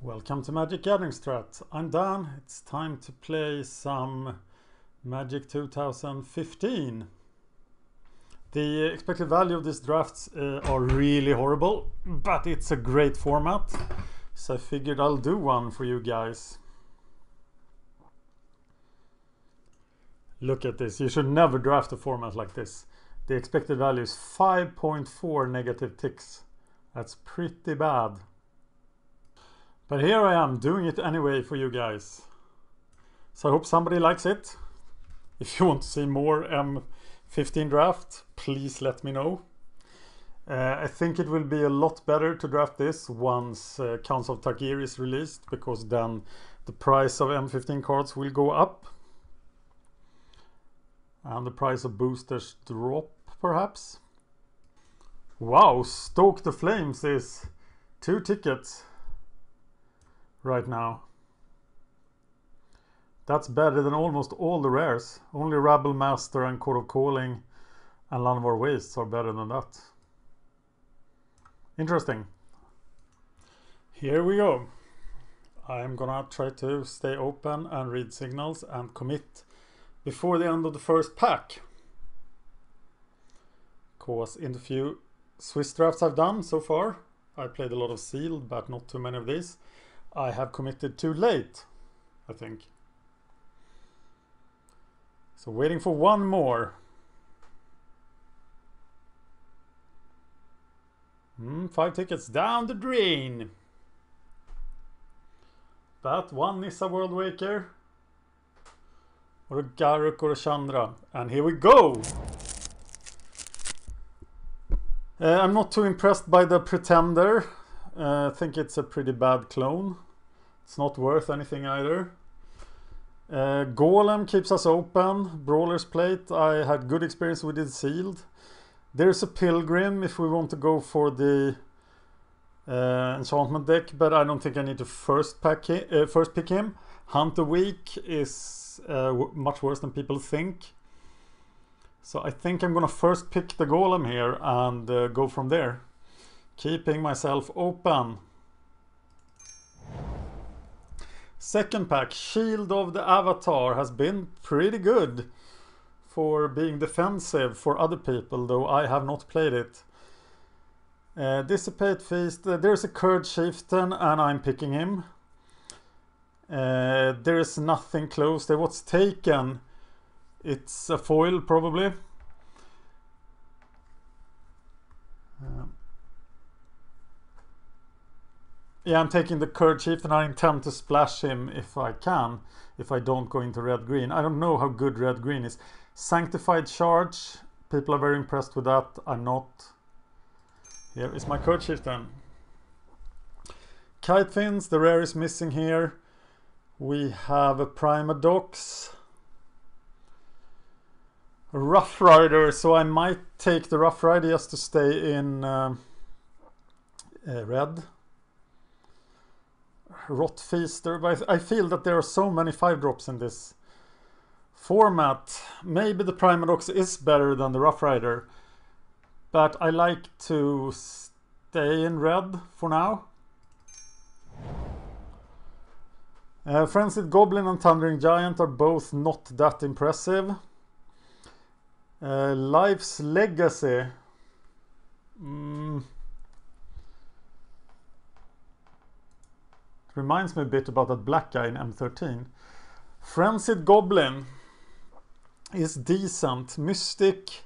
Welcome to MagicGatheringStrat. I'm Dan. It's time to play some Magic 2015. The expected value of these drafts are really horrible, but it's a great format, so I figured I'll do one for you guys. Look at this. You should never draft a format like this. The expected value is 5.4 negative ticks. That's pretty bad. But here I am doing it anyway for you guys. So I hope somebody likes it. If you want to see more M15 draft, please let me know. I think it will be a lot better to draft this once Council of Tarkir is released, because then the price of M15 cards will go up. And the price of boosters drop, perhaps. Wow, Stoke the Flames is 2 tickets right now. That's better than almost all the rares. Only Rabble Master and Court of Calling and Land of Our Wastes are better than that. Interesting. Here we go. I'm gonna try to stay open and read signals and commit before the end of the first pack. Because in the few Swiss drafts I've done so far, I played a lot of sealed, but not too many of these. I have committed too late, I think. So waiting for one more. 5 tickets down the drain. But one Nissa Worldwaker, or a Garruk or a Chandra. And here we go! I'm not too impressed by the Pretender. I think it's a pretty bad clone. It's not worth anything either. Golem keeps us open. Brawler's Plate, I had good experience with it sealed. There's a Pilgrim if we want to go for the enchantment deck, but I don't think I need to first pick him. Hunter Week is much worse than people think. So I think I'm gonna first pick the Golem here and go from there, keeping myself open. Second pack, Shield of the Avatar, has been pretty good for being defensive for other people, though I have not played it. Dissipate Feast, there's a Kird Chieftain and I'm picking him. There is nothing close there. What's taken? It's a foil probably. Yeah, I'm taking the Kird Chieftain. I intend to splash him if I can, if I don't go into red-green. I don't know how good red-green is. Sanctified Charge, people are very impressed with that. I'm not. Here is my Kird Chieftain. Kite Fins, the rare is missing here. We have a Primadox. A Rough Rider, so I might take the Rough Rider just to stay in red. Rot Feaster, but I feel that there are so many 5-drops in this format. Maybe the Primadox is better than the Rough Rider, but I like to stay in red for now. Frenzied Goblin and Thundering Giant are both not that impressive. Life's Legacy. Reminds me a bit about that black guy in M13. Frenzied Goblin is decent. Mystic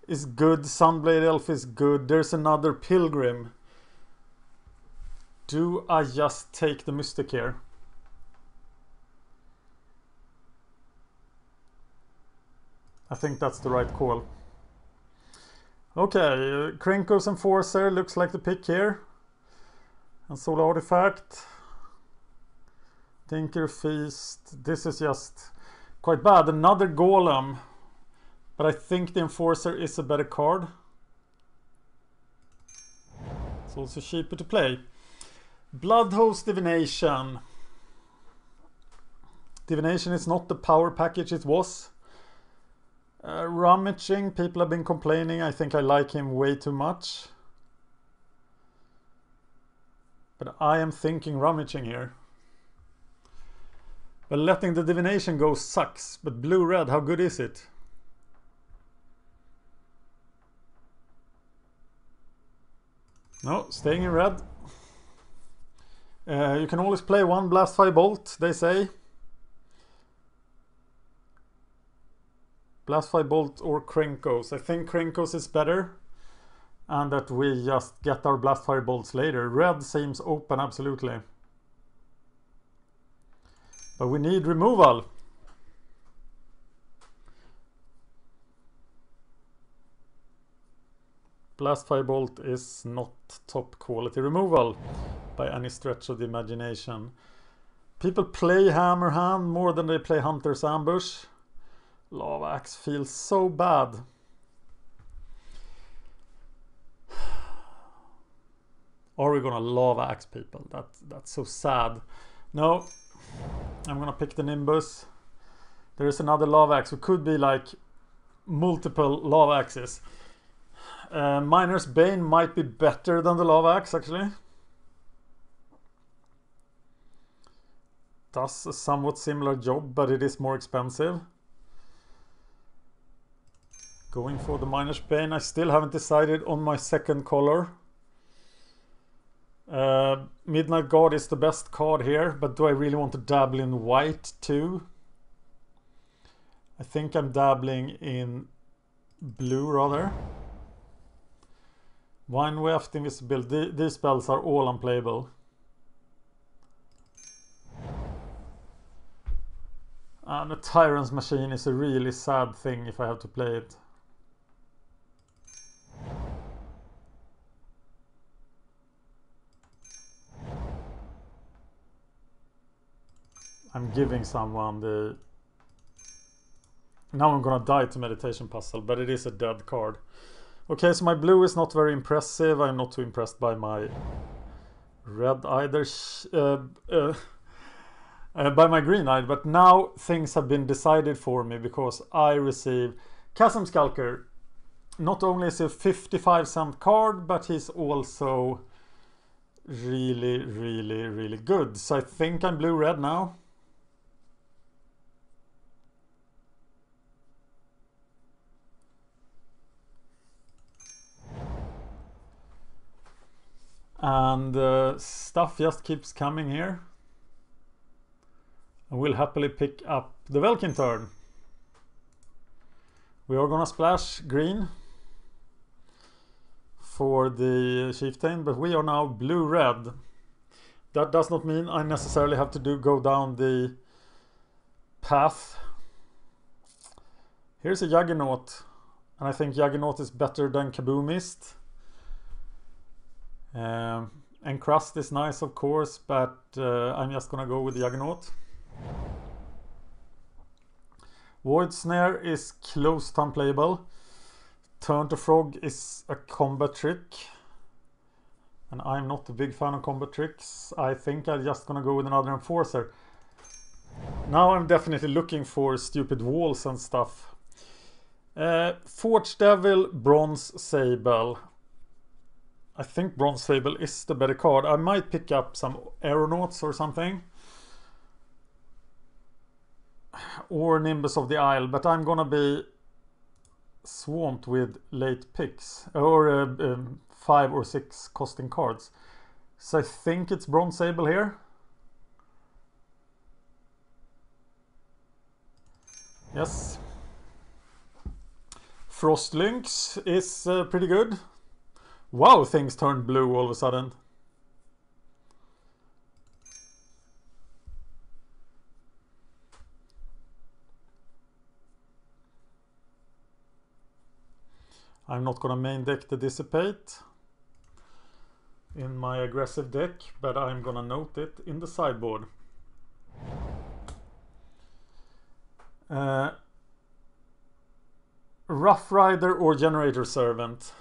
is good. Sunblade Elf is good. There's another Pilgrim. Do I just take the Mystic here? I think that's the right call. Okay, Krenko's Enforcer looks like the pick here. And Solar Artifact. Tinker Feast. This is just quite bad. Another Golem. But I think the Enforcer is a better card. It's also cheaper to play. Bloodhost Divination. Divination is not the power package it was. Rummaging, people have been complaining. I think I like him way too much. But I am thinking rummaging here. But letting the divination go sucks. But blue-red, how good is it? No, staying in red. You can always play one Blast Firebolt, they say. Blast Firebolt or Krenkos. I think Krenkos is better. And that we just get our Blast Firebolts later. Red seems open, absolutely. But we need removal. Blast Firebolt is not top quality removal by any stretch of the imagination. People play Hammer Hand more than they play Hunter's Ambush. Lava Axe feels so bad. Are we gonna Lava Axe people? That's so sad. No, I'm gonna pick the Nimbus. There is another Lava Axe. It could be like multiple Lava Axes. Miner's Bane might be better than the Lava Axe actually. Does a somewhat similar job, but it is more expensive. Going for the Miner's Bane. I still haven't decided on my second color. Midnight Guard is the best card here, but do I really want to dabble in white too? I think I'm dabbling in blue rather. Wine Weft, Invisibility. These spells are all unplayable. And a Tyrant's Machine is a really sad thing if I have to play it. I'm giving someone the... Now I'm gonna die to Meditation Puzzle, but it is a dead card. Okay, so my blue is not very impressive. I'm not too impressed by my red either. By my green either. But now things have been decided for me because I receive Chasm Skulker. Not only is he a 55-cent card, but he's also really, really, really good. So I think I'm blue-red now. And stuff just keeps coming here. I will happily pick up the Velkin turn. We are gonna splash green for the Chieftain, but we are now blue-red. That does not mean I necessarily have to go down the path. Here's a Juggernaut, and I think Juggernaut is better than Kaboomist. Encrust is nice, of course, but I'm just gonna go with the Juggernaut. Void Snare is close to unplayable. Turn to Frog is a combat trick, and I'm not a big fan of combat tricks. I think I'm just gonna go with another Enforcer. Now I'm definitely looking for stupid walls and stuff. Forged Devil, Bronze Sable. I think Bronze Sable is the better card. I might pick up some Aeronauts or something. Or Nimbus of the Isle, but I'm gonna be swamped with late picks. Or 5 or 6 costing cards. So I think it's Bronze Sable here. Yes. Frost Lynx is pretty good. Wow, things turned blue all of a sudden. I'm not gonna main deck the Dissipate in my aggressive deck, but I'm gonna note it in the sideboard. Rough Rider or Generator Servant.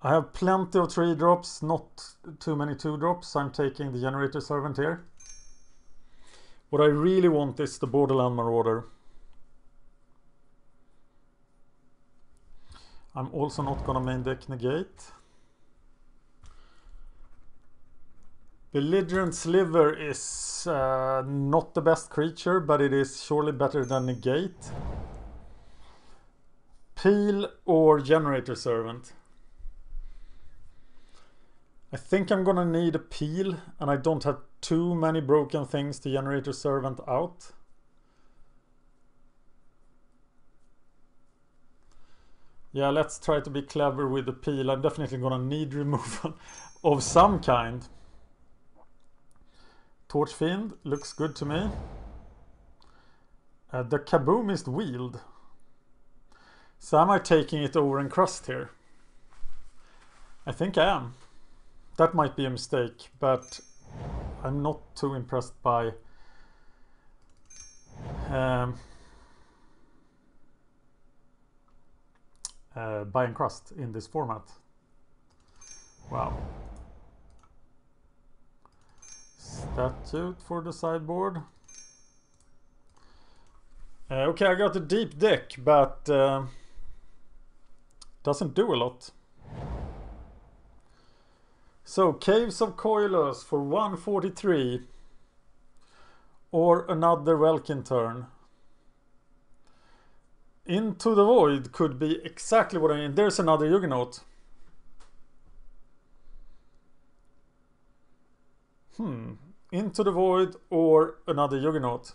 I have plenty of 3-drops, not too many 2-drops. I'm taking the Generator Servant here. What I really want is the Borderland Marauder. I'm also not gonna main deck Negate. Belligerent Sliver is not the best creature, but it is surely better than Negate. Peel or Generator Servant? I think I'm gonna need a Peel, and I don't have too many broken things to Generator Servant out. Yeah, let's try to be clever with the Peel. I'm definitely gonna need removal of some kind. Torchfiend looks good to me. The Kaboomist Wield. So am I taking it over Encrust here? I think I am. That might be a mistake, but I'm not too impressed by Encrust in this format. Wow. Statute for the sideboard. Okay, I got a deep deck, but doesn't do a lot. So, Caves of Coilers for 143. Or another Welkin turn. Into the Void could be exactly what I need. There's another Juggernaut. Into the Void or another Juggernaut.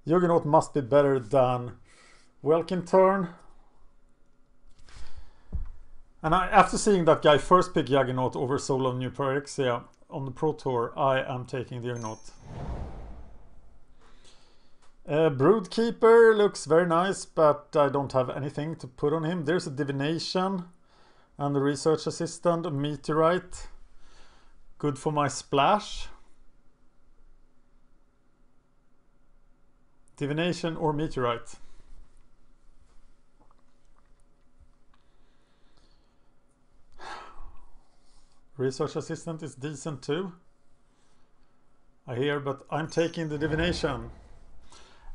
Juggernaut must be better than Welkin turn. And after seeing that guy first pick Juggernaut over Soul of New Pyrexia on the Pro Tour, I am taking the Juggernaut. Broodkeeper looks very nice, but I don't have anything to put on him. There's a Divination and the Research Assistant, a Meteorite. Good for my splash. Divination or Meteorite? Research Assistant is decent too, I hear, but I'm taking the Divination.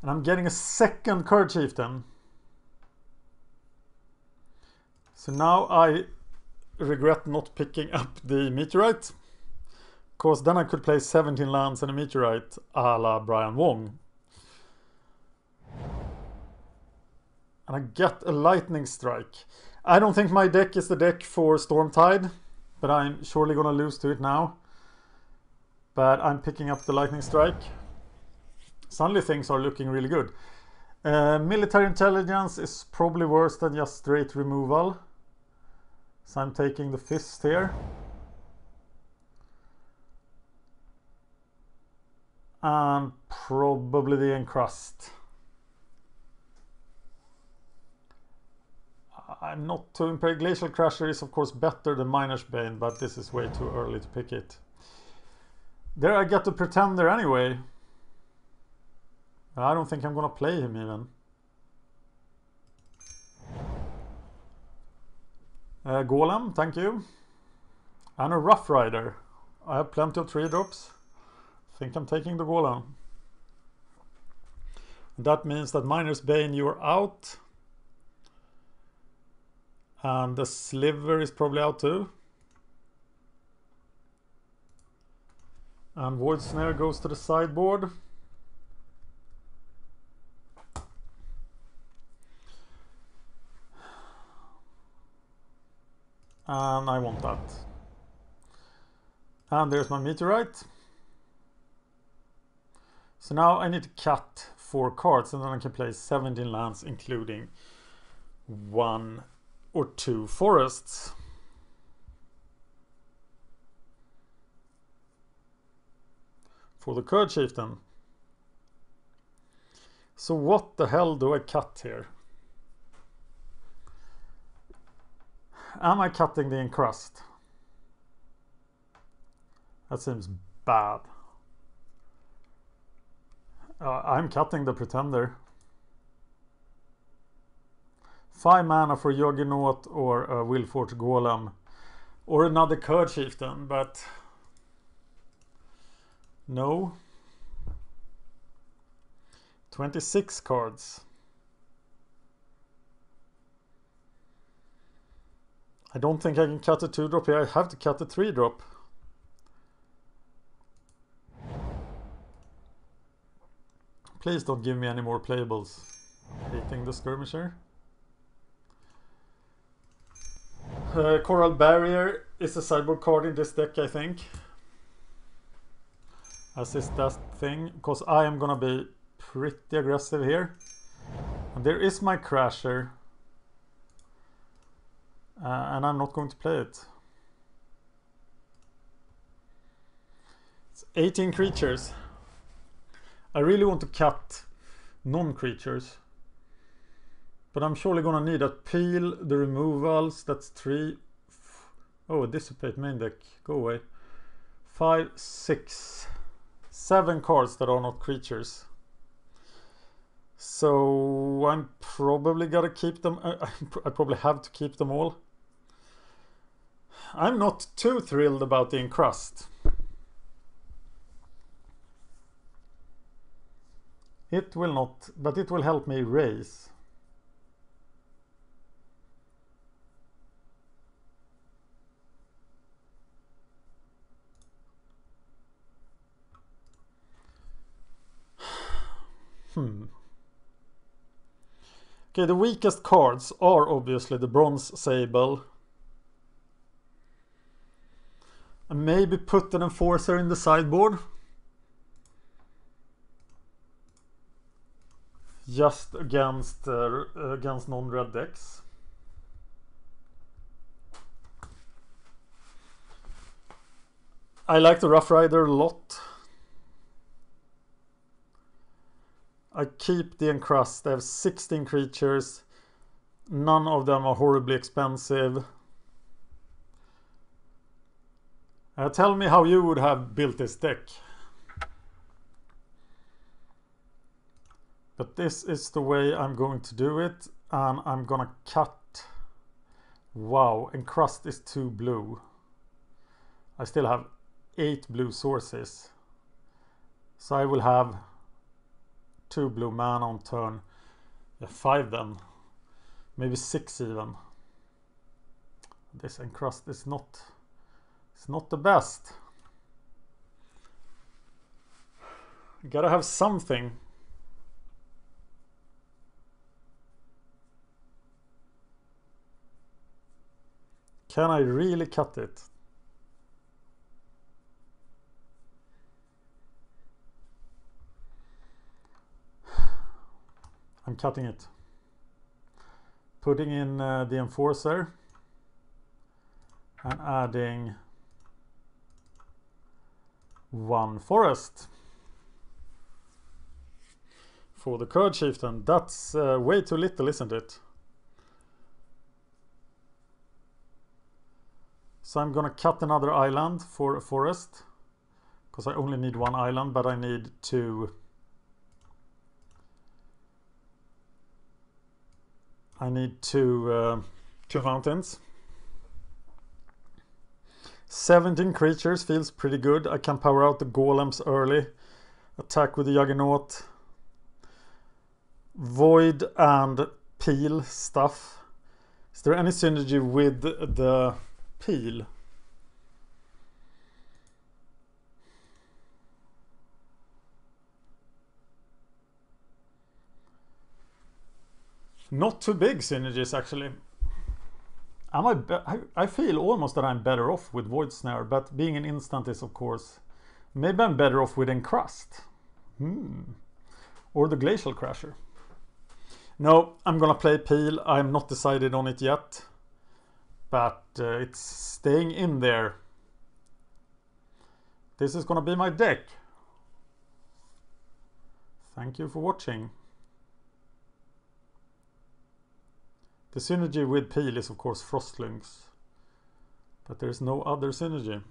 And I'm getting a second Kird Chieftain. So now I regret not picking up the Meteorite. Because then I could play 17 lands and a Meteorite a la Brian Wong. And I get a Lightning Strike. I don't think my deck is the deck for Stormtide, but I'm surely gonna lose to it now. But I'm picking up the Lightning Strike. Suddenly things are looking really good. Military Intelligence is probably worse than just straight removal. So I'm taking the Fist here. And probably the Encrust. I'm not too impressed. Glacial Crusher is of course better than Miner's Bane, but this is way too early to pick it. There I get the Pretender anyway. I don't think I'm gonna play him even. Golem, thank you. And a Rough Rider. I have plenty of 3-drops. I think I'm taking the Golem. That means that Miner's Bane, you're out. And the Sliver is probably out too. And Void Snare goes to the sideboard. And I want that. And there's my Meteorite. So now I need to cut 4 cards and then I can play 17 lands including 1 or 2 forests. For the Kird Chieftain. So what the hell do I cut here? Am I cutting the Encrust? That seems bad. I'm cutting the Pretender. 5 mana for Juggernaut or a Will-Forged Golem. Or another Kird Chieftain, but no. 26 cards. I don't think I can cut a 2-drop here. I have to cut a 3-drop. Please don't give me any more playables. Hating the skirmisher. Coral Barrier is a sideboard card in this deck, I think. As is that thing, because I am gonna be pretty aggressive here. And there is my Crasher. And I'm not going to play it. It's 18 creatures. I really want to cut non-creatures. But I'm surely gonna need a peel, the removals, that's 3. Oh, dissipate main deck, go away. 5, 6, 7 cards that are not creatures. So I'm probably gonna keep them. I probably have to keep them all. I'm not too thrilled about the encrust. It will not, but it will help me raise. Okay, the weakest cards are obviously the Bronze Sable. And maybe put an Enforcer in the sideboard. Just against non-red decks. I like the Rough Rider a lot. I keep the Encrust. I have 16 creatures. None of them are horribly expensive. Tell me how you would have built this deck. But this is the way I'm going to do it. And I'm gonna cut. Wow, Encrust is 2 blue. I still have 8 blue sources. So I will have 2 blue mana on turn. Yeah, 5 then. Maybe 6 even. This Encrust is not... It's not the best. Gotta have something. Can I really cut it? I'm cutting it. Putting in the Enforcer. And adding 1 forest. For the Kird Chieftain. That's way too little, isn't it? So I'm gonna cut another island for a forest. Because I only need 1 island, but I need 2. I need 2 mountains. 17 creatures feels pretty good. I can power out the golems early. Attack with the Juggernaut. Void and peel stuff. Is there any synergy with the peel? Not too big synergies actually. I feel almost that I'm better off with Void Snare, but being an instant is of course... Maybe I'm better off with Encrust. Or the Glacial Crasher. No, I'm gonna play Peel. I'm not decided on it yet. But it's staying in there. This is gonna be my deck. Thank you for watching. The synergy with Peel is of course Frostlings. But there's no other synergy.